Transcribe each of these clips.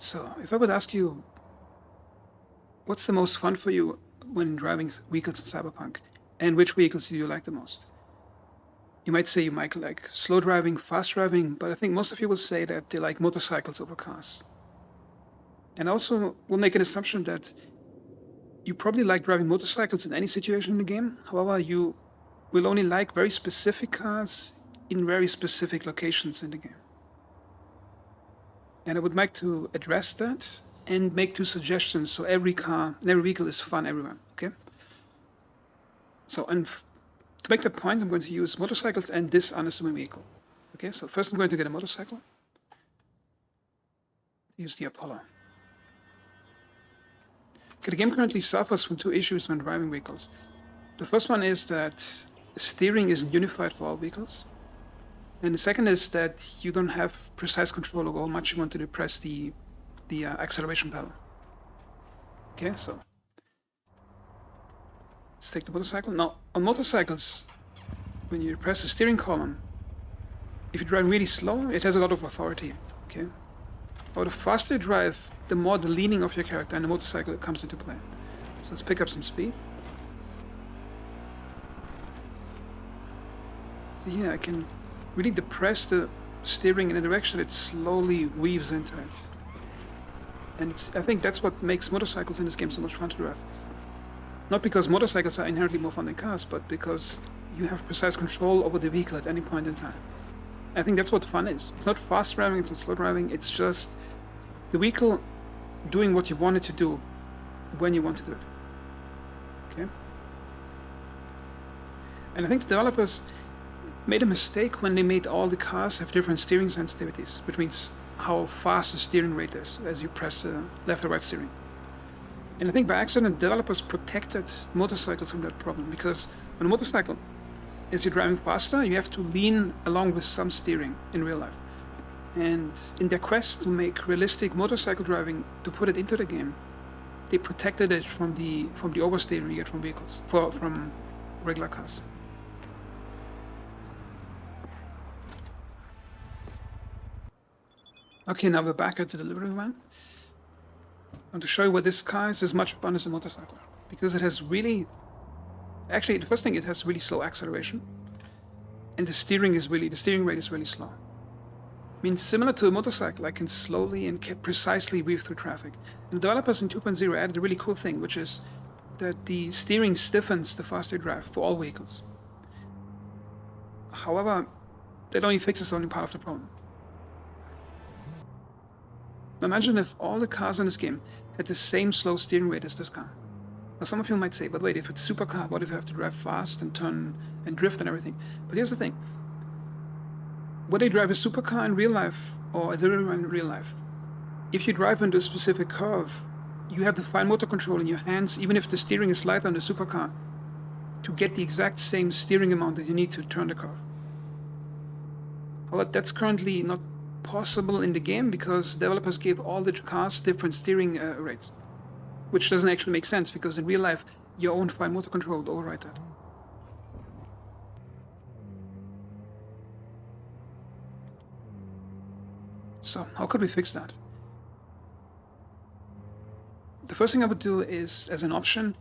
So, if I would ask you, what's the most fun for you when driving vehicles in Cyberpunk, and which vehicles do you like the most? You might say you might like slow driving, fast driving, but I think most of you will say that they like motorcycles over cars. And also, we'll make an assumption that you probably like driving motorcycles in any situation in the game. However, you will only like very specific cars in very specific locations in the game. And I would like to address that and make two suggestions so every car and every vehicle is fun everywhere, okay? So, to make that point, I'm going to use motorcycles and this unassuming vehicle. Okay, so first I'm going to get a motorcycle. Use the Apollo. Okay, the game currently suffers from two issues when driving vehicles. The first one is that steering isn't unified for all vehicles. And the second is that you don't have precise control over how much you want to depress the acceleration pedal. Okay, so let's take the motorcycle. Now, on motorcycles, when you press the steering column, if you drive really slow, it has a lot of authority. Okay, but the faster you drive, the more the leaning of your character and the motorcycle comes into play. So let's pick up some speed. So here I can really depress the steering in a direction it slowly weaves into it. And I think that's what makes motorcycles in this game so much fun to drive. Not because motorcycles are inherently more fun than cars, but because you have precise control over the vehicle at any point in time. I think that's what fun is. It's not fast driving, it's not slow driving, it's just the vehicle doing what you want it to do when you want to do it. Okay? And I think the developers made a mistake when they made all the cars have different steering sensitivities, which means how fast the steering rate is as you press left or right steering. And I think by accident, developers protected motorcycles from that problem, because on a motorcycle, as you're driving faster, you have to lean along with some steering in real life. And in their quest to make realistic motorcycle driving, to put it into the game, they protected it from the oversteering you get from vehicles, from regular cars. Okay, now we're back at the delivery van. I want to show you why this car is as much fun as a motorcycle. Because it has really... Actually, the first thing, it has really slow acceleration. And the steering rate is really slow. I mean, similar to a motorcycle, I can slowly and precisely weave through traffic. And the developers in 2.0 added a really cool thing, which is that the steering stiffens the faster you drive for all vehicles. However, that only fixes only part of the problem. Imagine if all the cars in this game had the same slow steering rate as this car. Now some of you might say, but wait, if it's supercar, what if you have to drive fast and turn and drift and everything? But here's the thing. Whether you drive a supercar in real life or a delivery van in real life, if you drive into a specific curve, you have the fine motor control in your hands, even if the steering is lighter on the supercar, to get the exact same steering amount that you need to turn the curve. However, that's currently not possible in the game because developers gave all the cars different steering rates, which doesn't actually make sense because in real life your own fine motor control would override that. So how could we fix that? The first thing I would do is, as an option,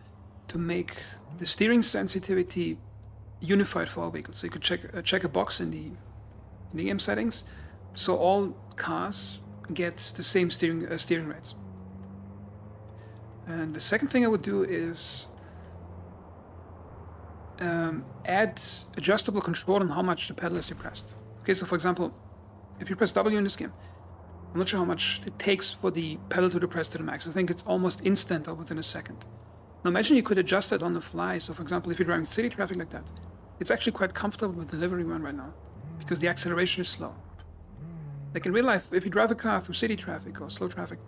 to make the steering sensitivity unified for all vehicles. So you could check a box in the game settings, so all cars get the same steering rates. And the second thing I would do is add adjustable control on how much the pedal is depressed. Okay, so for example, if you press W in this game, I'm not sure how much it takes for the pedal to depress to the max. I think it's almost instant or within a second. Now imagine you could adjust it on the fly. So for example, if you're driving city traffic like that, it's actually quite comfortable with the delivery van right now because the acceleration is slow. Like in real life, if you drive a car through city traffic or slow traffic,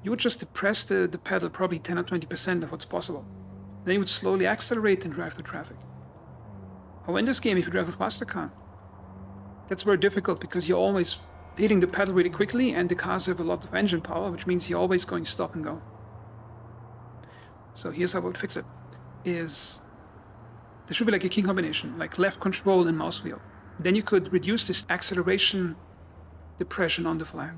you would just depress the pedal probably 10 or 20% of what's possible. Then you would slowly accelerate and drive through traffic. However, in this game, if you drive a faster car, that's very difficult because you're always hitting the pedal really quickly and the cars have a lot of engine power, which means you're always going stop and go. So here's how I would fix it. There should be like a key combination, like left control and mouse wheel. Then you could reduce this acceleration depression on the fly.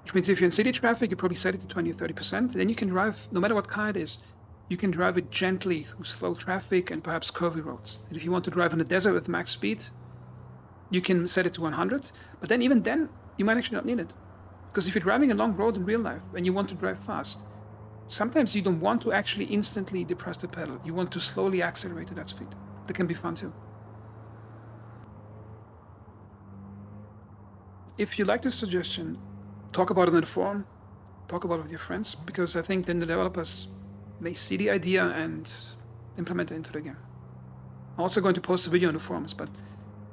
Which means if you're in city traffic, you probably set it to 20 or 30%. Then you can drive, no matter what car it is, you can drive it gently through slow traffic and perhaps curvy roads. And if you want to drive in the desert with max speed, you can set it to 100. But then even then, you might actually not need it. Because if you're driving a long road in real life and you want to drive fast, sometimes you don't want to actually instantly depress the pedal. You want to slowly accelerate to that speed. That can be fun too. If you like this suggestion, talk about it in the forum, talk about it with your friends, because I think then the developers may see the idea and implement it into the game. I'm also going to post a video on the forums, but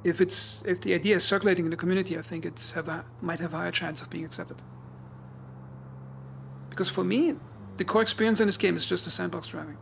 if the idea is circulating in the community, I think it might have a higher chance of being accepted. Because for me, the core experience in this game is just the sandbox driving.